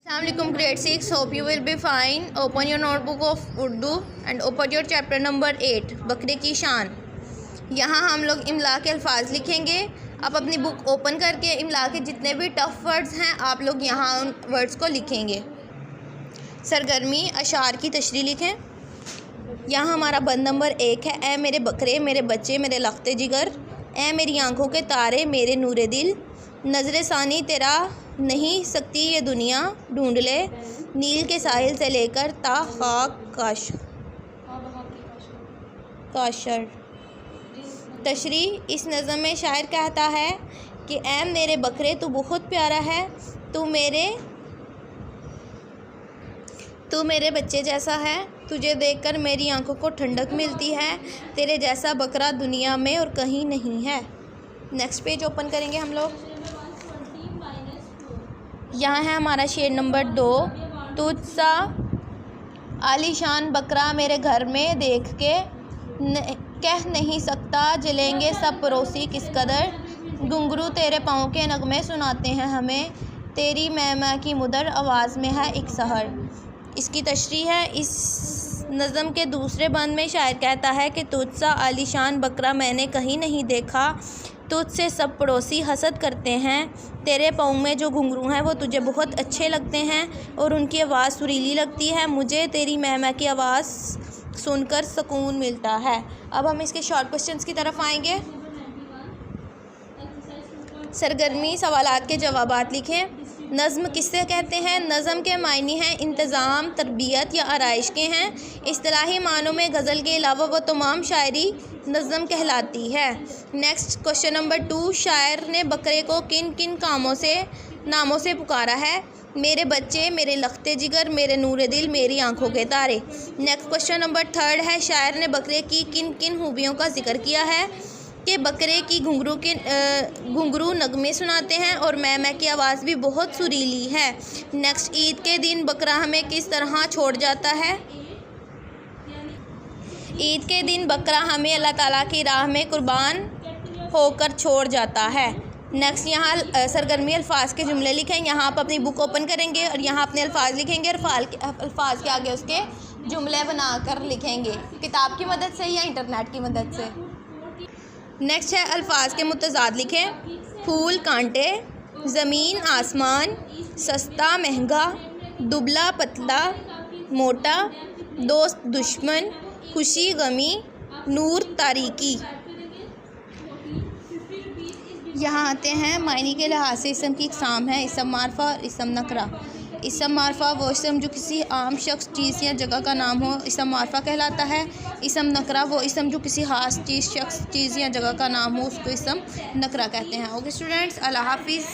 Assalamualaikum grade 6. Hope you will be fine. Open your notebook of Urdu and open your chapter number 8 बकरे की शान। यहाँ हम लोग इमला के अल्फाज लिखेंगे। आप अपनी बुक ओपन करके इमला के जितने भी टफ़ वर्ड्स हैं आप लोग यहाँ उन वर्ड्स को लिखेंगे। सरगर्मी अशार की तशरीह लिखें। यहाँ हमारा बंद नंबर 1 है। ए मेरे बकरे, मेरे बच्चे, मेरे लख्ते जिगर, ए मेरी आँखों के तारे, मेरे नूरे दिल, नज़र सानी तेरा नहीं सकती ये दुनिया, ढूंढ ले नील के साहिल से लेकर ता खाक काशर। तशरीह, इस नज़म में शायर कहता है कि ऐ मेरे बकरे तू बहुत प्यारा है, तू मेरे बच्चे जैसा है, तुझे देखकर मेरी आंखों को ठंडक मिलती है, तेरे जैसा बकरा दुनिया में और कहीं नहीं है। नेक्स्ट पेज ओपन करेंगे हम लोग। यहाँ है हमारा शेर नंबर 2। तुझसा आलीशान बकरा मेरे घर में देख के कह नहीं सकता जलेंगे सब पड़ोसी किस कदर, घुंघरू तेरे पाँव के नगमे सुनाते हैं हमें, तेरी मैं की मुदर आवाज़ में है एक सहर। इसकी तशरीह है। इस नज़म के दूसरे बंद में शायर कहता है कि तुझसा आलीशान बकरा मैंने कहीं नहीं देखा, तुझसे सब पड़ोसी हसद करते हैं, तेरे पाँव में जो घुंघरू हैं वो तुझे बहुत अच्छे लगते हैं और उनकी आवाज़ सुरीली लगती है, मुझे तेरी मैं की आवाज़ सुनकर सुकून मिलता है। अब हम इसके शॉर्ट क्वेश्चंस की तरफ आएंगे। सरगर्मी सवालात के जवाबात लिखें। नज़्म किससे कहते हैं? नज़म के मायने हैं इंतज़ाम, तरबियत या आराइश के हैं। इस्तिलाही मानों में गज़ल के अलावा वो तमाम शायरी नज़म कहलाती है। नेक्स्ट क्वेश्चन नंबर 2, शायर ने बकरे को किन किन नामों से पुकारा है? मेरे बच्चे, मेरे लख्ते जिगर, मेरे नूरे दिल, मेरी आंखों के तारे। नेक्स्ट क्वेश्चन नंबर 3 है, शायर ने बकरे की किन किन खूबियों का जिक्र किया है? कि बकरे की घुंघरू नगमे सुनाते हैं और मैं की आवाज़ भी बहुत सुरीली है। नेक्स्ट, ईद के दिन बकरा हमें किस तरह छोड़ जाता है? ईद के दिन बकरा हमें अल्लाह ताला की राह में कुर्बान होकर छोड़ जाता है। नेक्स्ट, यहाँ सरगर्मी अल्फाज के जुमले लिखें। यहाँ आप अपनी बुक ओपन करेंगे और यहाँ अपने अल्फाज लिखेंगे और अल्फाज के आगे उसके जुमले बनाकर लिखेंगे, किताब की मदद से या इंटरनेट की मदद से। नेक्स्ट है अल्फाज के मुतज़ाद लिखें। फूल कांटे, ज़मीन आसमान, सस्ता महंगा, दुबला पतला मोटा, दोस्त दुश्मन, खुशी गमी, नूर तारीकी। यहाँ आते हैं मायने के लिहाज से इसम की इक़साम है। इसम मारफा और इसम नकरा। इसम मारफा वो इसम जो किसी आम शख्स, चीज़ या जगह का नाम हो, इसम मारफा कहलाता है। इसम नकरा वो इसम जो किसी ख़ास चीज़, शख्स, चीज़ या जगह का नाम हो, उसको इसम नकरा कहते हैं। ओके स्टूडेंट्स, अल्लाह हाफिज़।